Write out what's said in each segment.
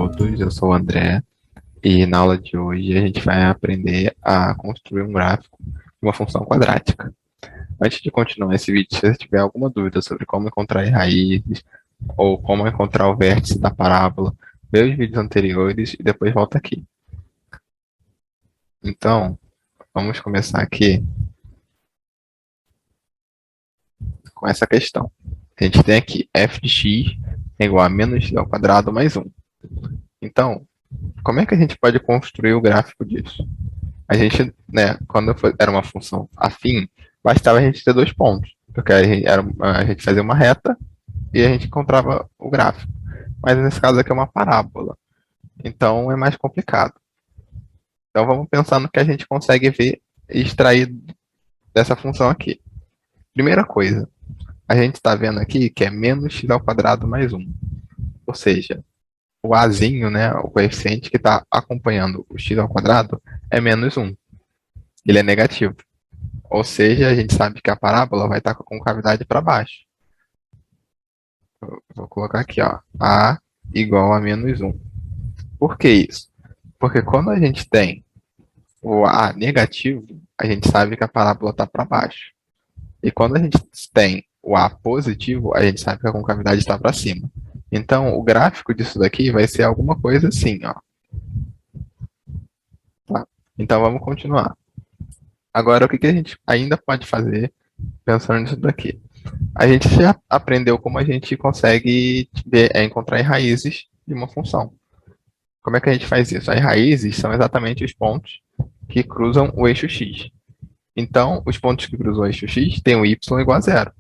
todos, eu sou o André e na aula de hoje a gente vai aprender a construir um gráfico de uma função quadrática. Antes de continuar esse vídeo, se você tiver alguma dúvida sobre como encontrar raízes ou como encontrar o vértice da parábola, vê os vídeos anteriores e depois volta aqui. Então, vamos começar aqui com essa questão. A gente tem aqui f de x é igual a menos x ao quadrado mais 1. Então, como é que a gente pode construir o gráfico disso? A gente, né, quando era uma função afim, bastava a gente ter dois pontos, porque a gente fazia uma reta e a gente encontrava o gráfico. Mas nesse caso aqui é uma parábola, então é mais complicado. Então vamos pensar no que a gente consegue ver e extrair dessa função aqui. Primeira coisa, a gente está vendo aqui que é menos x ao quadrado mais 1. Ou seja, o azinho, né, o coeficiente que está acompanhando o x ao quadrado é menos 1. Ele é negativo. Ou seja, a gente sabe que a parábola vai estar com a concavidade para baixo. Vou colocar aqui, ó, a igual a menos 1. Por que isso? Porque quando a gente tem o a negativo, a gente sabe que a parábola está para baixo. E quando a gente tem o a positivo, a gente sabe que a concavidade está para cima. Então, o gráfico disso daqui vai ser alguma coisa assim, ó. Tá? Então, vamos continuar. Agora, o que a gente ainda pode fazer pensando nisso daqui? A gente já aprendeu como a gente consegue encontrar raízes de uma função. Como é que a gente faz isso? As raízes são exatamente os pontos que cruzam o eixo x. Então, os pontos que cruzam o eixo x têm o y igual a zero.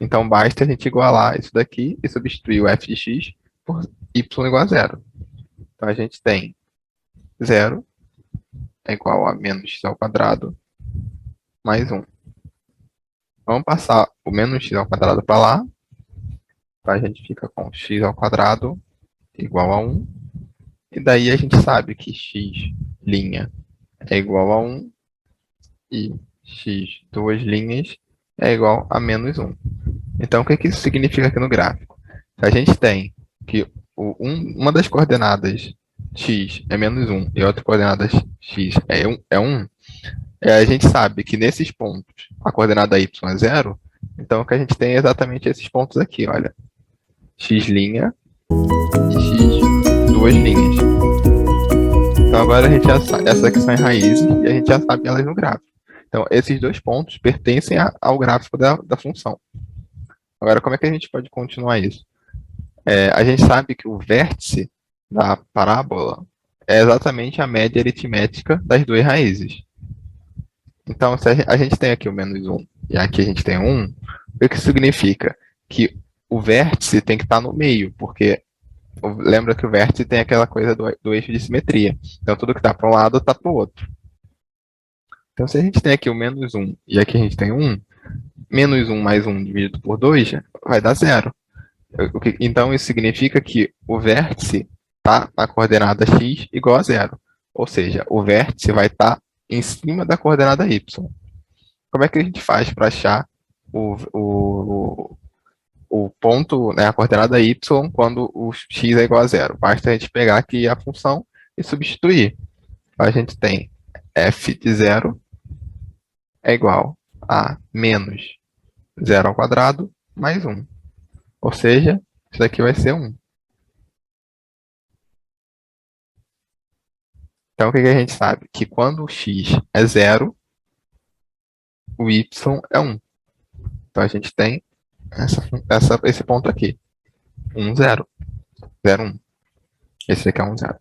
Então, basta a gente igualar isso daqui e substituir o f de x por y igual a zero. Então, a gente tem zero é igual a menos x ao quadrado mais 1. Vamos passar o menos x ao quadrado para lá. Então, a gente fica com x ao quadrado igual a 1. E daí a gente sabe que x' é igual a 1 e x duas linhas é igual a menos 1. Então, o que isso significa aqui no gráfico? Se a gente tem que uma das coordenadas x é menos 1 e a outra coordenada x é 1, a gente sabe que nesses pontos a coordenada y é 0, então o que a gente tem é exatamente esses pontos aqui, olha. X' e x duas linhas. Então agora a gente já sabe, essas aqui são as raízes e a gente já sabe elas no gráfico. Então esses dois pontos pertencem ao gráfico da função. Agora como é que a gente pode continuar isso? A gente sabe que o vértice da parábola é exatamente a média aritmética das duas raízes. Então se a gente tem aqui o menos 1 e aqui a gente tem 1, o que significa? Que o vértice tem que estar no meio, porque lembra que o vértice tem aquela coisa do eixo de simetria. Então tudo que está para um lado está para o outro. Então, se a gente tem aqui o menos 1 e aqui a gente tem 1, menos 1 mais 1 dividido por 2 vai dar zero. Então, isso significa que o vértice está na coordenada x igual a zero. Ou seja, o vértice vai estar em cima da coordenada y. Como é que a gente faz para achar o, o, o ponto, né, a coordenada y, quando o x é igual a zero? Basta a gente pegar aqui a função e substituir. A gente tem f de zero é igual a menos zero ao quadrado mais 1. Ou seja, isso daqui vai ser 1. Então, o que a gente sabe? Que quando o x é zero, o y é 1. Então, a gente tem esse ponto aqui. 1, 0. 0, 1. Esse aqui é 1, 0.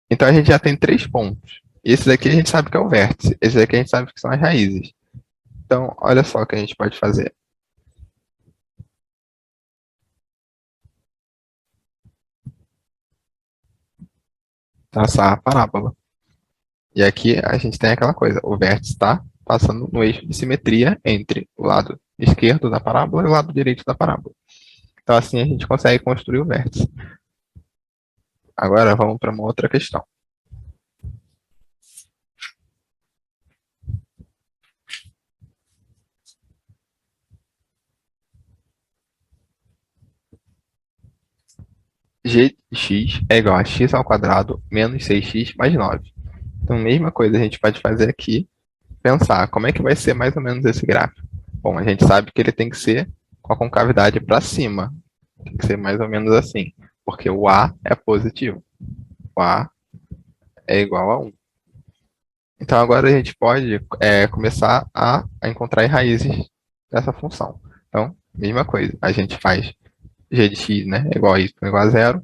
Então, a gente já tem três pontos. Esse daqui a gente sabe que é o vértice. Esse daqui a gente sabe que são as raízes. Então, olha só o que a gente pode fazer. Traçar a parábola. E aqui a gente tem aquela coisa, o vértice está passando no eixo de simetria entre o lado esquerdo da parábola e o lado direito da parábola. Então assim a gente consegue construir o vértice. Agora vamos para uma outra questão. g de x é igual a x ao quadrado menos 6x mais 9. Então, mesma coisa a gente pode fazer aqui, pensar como é que vai ser mais ou menos esse gráfico. Bom, a gente sabe que ele tem que ser com a concavidade para cima. Tem que ser mais ou menos assim, porque o a é positivo. O a é igual a 1. Então, agora a gente pode começar a encontrar raízes dessa função. Então, mesma coisa, a gente faz g de x, né, igual a y igual a zero,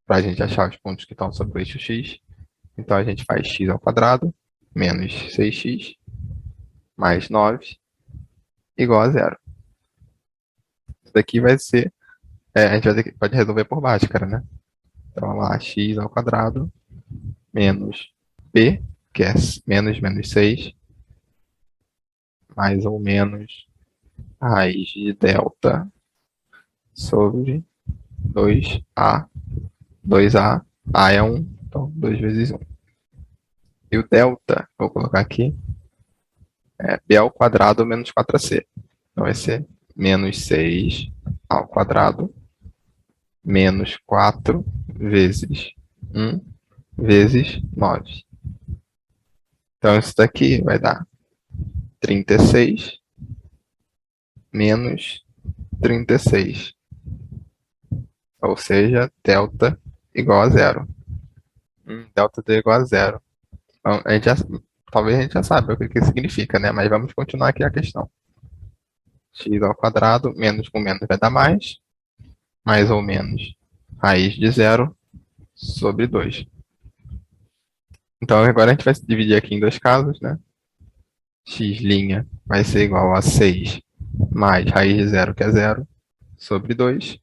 para a gente achar os pontos que estão sobre o eixo x. Então, a gente faz x ao quadrado menos 6x mais 9 igual a zero. Isso daqui vai ser... a gente pode resolver por Bhaskara, né? Então, vamos lá, x ao quadrado menos p, que é menos 6, mais ou menos raiz de delta sobre 2a. 2a, a é 1, então 2 vezes 1. E o delta, vou colocar aqui, é b ao quadrado menos 4ac. Então vai ser menos 6 ao quadrado menos 4 vezes 1 vezes 9. Então isso daqui vai dar 36 menos 36. Ou seja, delta igual a zero. Delta d igual a zero. Então, talvez a gente já saiba o que que significa, né? Mas vamos continuar aqui a questão. X ao quadrado, menos com menos vai dar mais ou menos raiz de zero sobre 2. Então agora a gente vai dividir aqui em dois casos, né? X' vai ser igual a 6 mais raiz de zero, que é zero, sobre 2.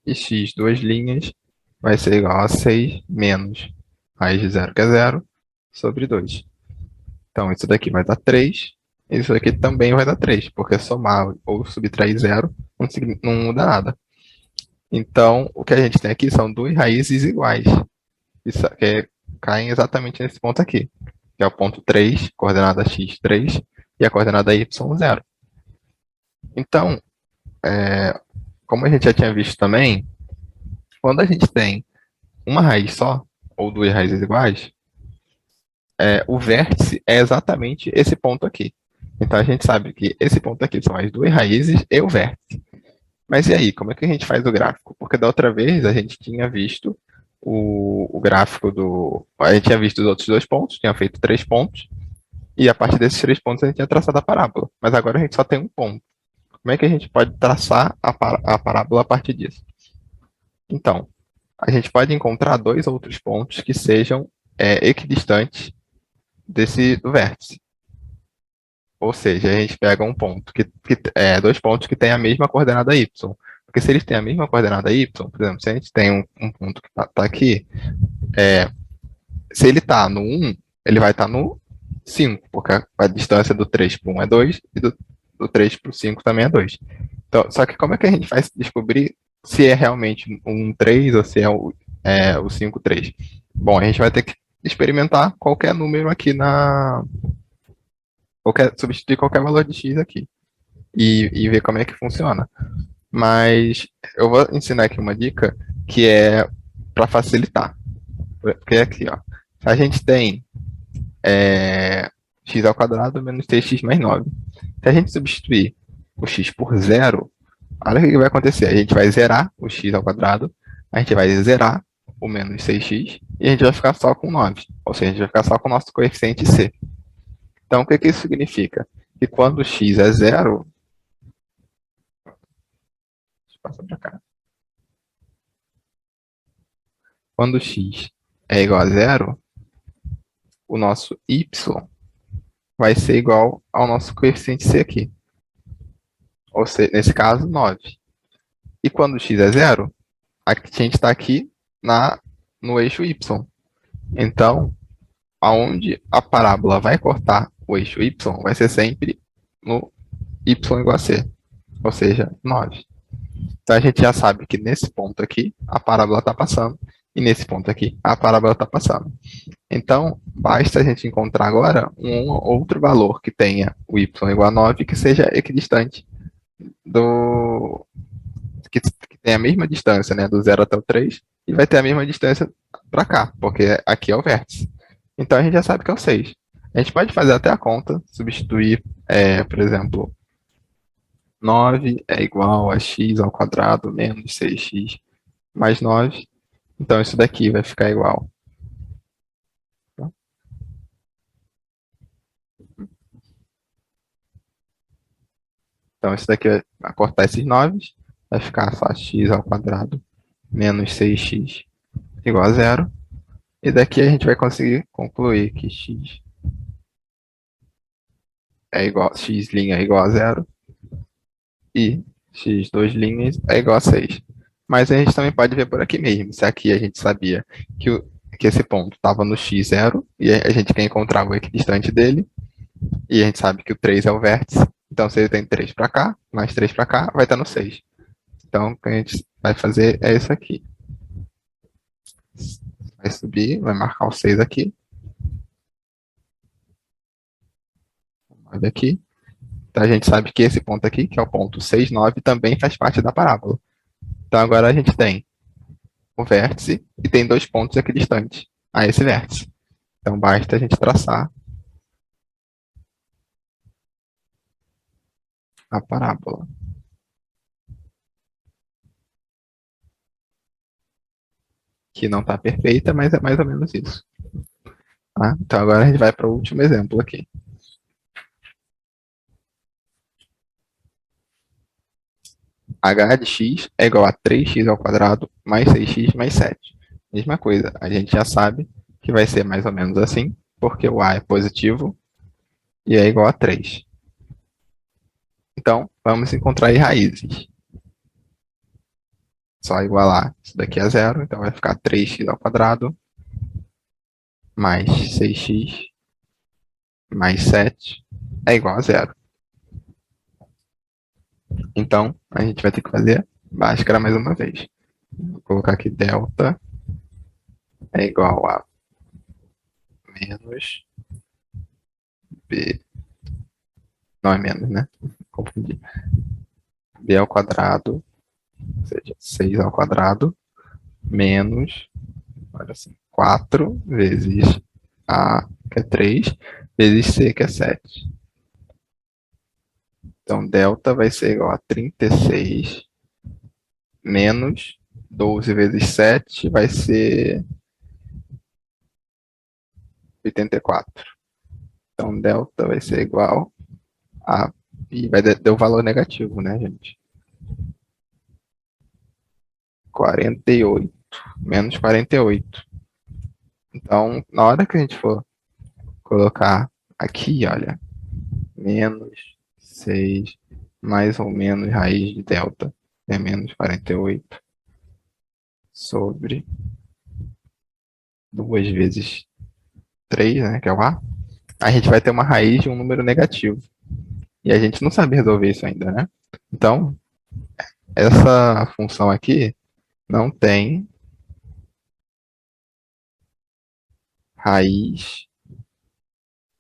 E x, duas linhas, vai ser igual a 6 menos raiz de zero, que é zero, sobre 2. Então isso daqui vai dar 3. Isso aqui também vai dar 3, porque somar ou subtrair zero não muda nada. Então, o que a gente tem aqui são duas raízes iguais, que caem exatamente nesse ponto aqui, que é o ponto 3, coordenada x 3, e a coordenada y 0. Então, como a gente já tinha visto também, quando a gente tem uma raiz só, ou duas raízes iguais, o vértice é exatamente esse ponto aqui. Então a gente sabe que esse ponto aqui são as duas raízes e o vértice. Mas e aí, como é que a gente faz o gráfico? Porque da outra vez a gente tinha visto o gráfico do... A gente tinha visto os outros dois pontos, tinha feito 3 pontos, e a partir desses 3 pontos a gente tinha traçado a parábola. Mas agora a gente só tem um ponto. Como é que a gente pode traçar a parábola a partir disso? Então, a gente pode encontrar dois outros pontos que sejam equidistantes do vértice. Ou seja, a gente pega um ponto dois pontos que têm a mesma coordenada y. Porque se eles têm a mesma coordenada y, por exemplo, se a gente tem um ponto que está aqui, se ele está no 1, ele vai estar no 5, porque a distância do 3 para o 1 é 2 e do 3 para o 5 também é 2. Então, só que como é que a gente vai descobrir se é realmente um 3 ou se é o 5, 3? Bom, a gente vai ter que experimentar qualquer número aqui substituir qualquer valor de x aqui e ver como é que funciona. Mas eu vou ensinar aqui uma dica que é para facilitar. Porque aqui, ó, se a gente tem x ao quadrado menos 3x mais 9. Se a gente substituir o x por zero, olha o que vai acontecer. A gente vai zerar o x ao quadrado, a gente vai zerar o menos 6x e a gente vai ficar só com 9. Ou seja, a gente vai ficar só com o nosso coeficiente c. Então, o que isso significa? Que quando x é zero... Deixa eu passar para cá. Quando x é igual a zero, o nosso y vai ser igual ao nosso coeficiente c aqui. Ou seja, nesse caso, 9. E quando x é zero, a gente está aqui no eixo y. Então, aonde a parábola vai cortar o eixo y vai ser sempre no y igual a c, ou seja, 9. Então a gente já sabe que nesse ponto aqui a parábola está passando e nesse ponto aqui a parábola está passando. Então basta a gente encontrar agora um outro valor que tenha o y igual a 9 que seja equidistante que tenha a mesma distância, né, do 0 até o 3, e vai ter a mesma distância para cá, porque aqui é o vértice. Então a gente já sabe que é o 6. A gente pode fazer até a conta, substituir, por exemplo, 9 é igual a x ao quadrado menos 6x mais 9. Então isso daqui vai ficar igual. Então isso daqui vai cortar esses 9, vai ficar só x ao quadrado menos 6x igual a zero. E daqui a gente vai conseguir concluir que x é igual, x' é igual a zero e x duas linhas é igual a 6. Mas a gente também pode ver por aqui mesmo. Se aqui a gente sabia que, que esse ponto estava no x0 e a gente quer encontrar o equidistante dele, e a gente sabe que o 3 é o vértice, então se ele tem 3 para cá, mais 3 para cá, vai estar no 6. Então o que a gente vai fazer é isso aqui. Vai subir, vai marcar o 6 aqui. Olha aqui. Então a gente sabe que esse ponto aqui, que é o ponto 6, 9, também faz parte da parábola. Então agora a gente tem o vértice e tem dois pontos equidistantes a esse vértice. Então basta a gente traçar a parábola. Que não está perfeita, mas é mais ou menos isso. Tá? Então agora a gente vai para o último exemplo aqui. H de x é igual a 3x ao quadrado mais 6x mais 7. Mesma coisa, a gente já sabe que vai ser mais ou menos assim, porque o a é positivo e é igual a 3. Então, vamos encontrar aí raízes. Só igualar isso daqui a zero, então vai ficar 3x ao quadrado mais 6x mais 7 é igual a zero. Então, a gente vai ter que fazer Bhaskara mais uma vez. Vou colocar aqui delta é igual a menos b. Não é menos, né? Confundi. B ao quadrado, ou seja, 6 ao quadrado, menos, olha assim, 4 vezes A, que é 3, vezes C, que é 7. Então, delta vai ser igual a 36 menos 12 vezes 7 vai ser 84. Então, delta vai ser igual a... E vai dar o valor negativo, né, gente? 48. Menos 48. Então, na hora que a gente for colocar aqui, olha, menos 6 mais ou menos raiz de delta é menos 48 sobre 2 vezes 3, né, que é o A, a gente vai ter uma raiz de um número negativo. E a gente não sabe resolver isso ainda, né? Então, essa função aqui não tem raiz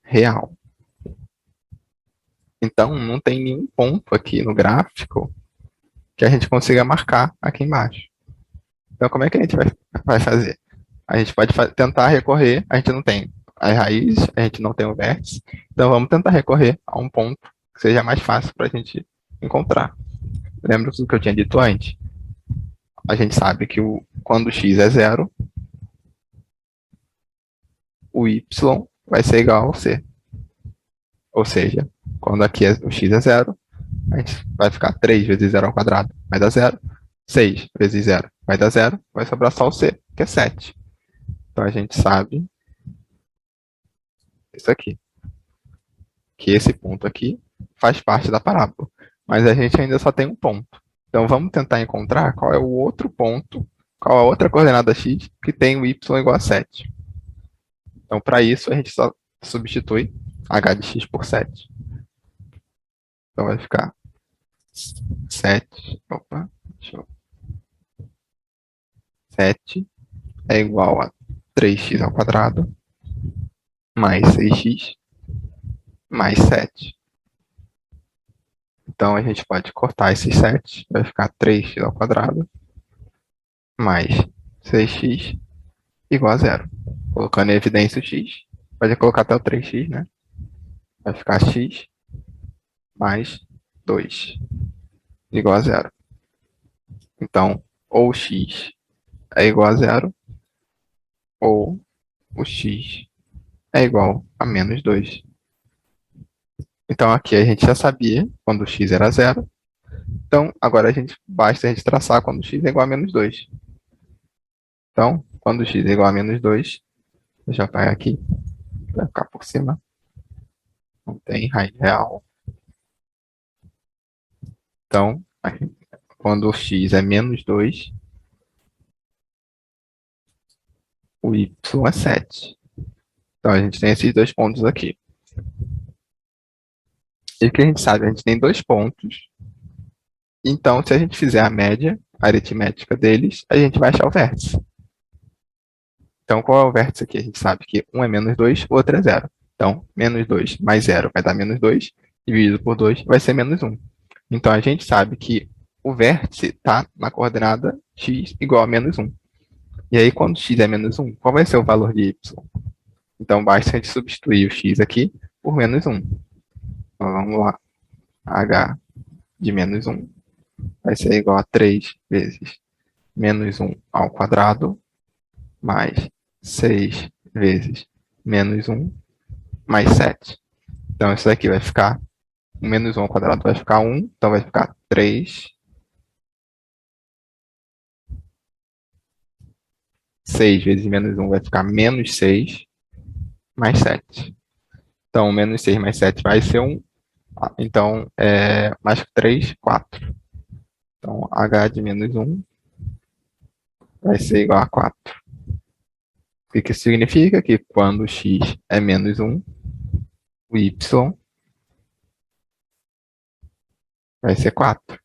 real. Então, não tem nenhum ponto aqui no gráfico que a gente consiga marcar aqui embaixo. Então, como é que a gente vai fazer? A gente pode tentar recorrer, a gente não tem as raízes, a gente não tem o vértice, então vamos tentar recorrer a um ponto que seja mais fácil para a gente encontrar. Lembra do que eu tinha dito antes? A gente sabe que quando o x é zero, o y vai ser igual ao c. Ou seja, quando aqui o x é zero, a gente vai ficar 3 vezes zero ao quadrado, vai dar zero. 6 vezes zero vai dar zero, vai sobrar só o c, que é 7. Então a gente sabe isso aqui, que esse ponto aqui faz parte da parábola, mas a gente ainda só tem um ponto. Então vamos tentar encontrar qual é o outro ponto, qual a outra coordenada x que tem o y igual a 7. Então para isso a gente só substitui h de x por 7. Então vai ficar 7, opa, deixa eu, 7 é igual a 3x ao quadrado mais 6x mais 7. Então a gente pode cortar esses 7, vai ficar 3x ao quadrado mais 6x igual a zero. Colocando em evidência o x, pode colocar até o 3x, né? Vai ficar x mais 2 igual a zero. Então, ou x é igual a zero, ou o x é igual a menos 2. Então, aqui a gente já sabia quando o x era zero. Então, agora basta a gente traçar quando x é igual a menos 2. Então, quando x é igual a menos 2, deixa eu apagar aqui, vai ficar por cima. Não tem raiz real. Então, quando o x é menos 2, o y é 7. Então, a gente tem esses dois pontos aqui. E o que a gente sabe? A gente tem dois pontos. Então, se a gente fizer a média aritmética deles, a gente vai achar o vértice. Então, qual é o vértice aqui? A gente sabe que um é menos 2, o outro é zero. Então, menos 2 mais zero vai dar menos 2, dividido por 2 vai ser menos 1. Então, a gente sabe que o vértice está na coordenada x igual a menos 1. E aí, quando x é menos 1, qual vai ser o valor de y? Então, basta a gente substituir o x aqui por menos 1. Então, vamos lá. H de menos 1 vai ser igual a 3 vezes menos 1 ao quadrado, mais 6 vezes menos 1, mais 7. Então, isso daqui vai ficar, menos 1 ao quadrado vai ficar 1, então vai ficar 3. 6 vezes menos 1 vai ficar menos 6, mais 7. Então, menos 6 mais 7 vai ser 1. Então, mais 3, 4. Então, h de menos 1 vai ser igual a 4. O que isso significa? Que quando x é menos 1, o y vai ser 4.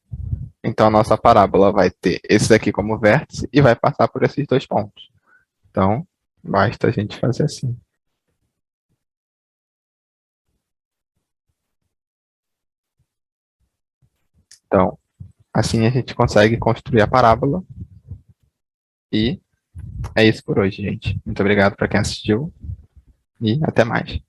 Então, a nossa parábola vai ter esse daqui como vértice e vai passar por esses dois pontos. Então, basta a gente fazer assim. Então, assim a gente consegue construir a parábola. E é isso por hoje, gente. Muito obrigado para quem assistiu e até mais.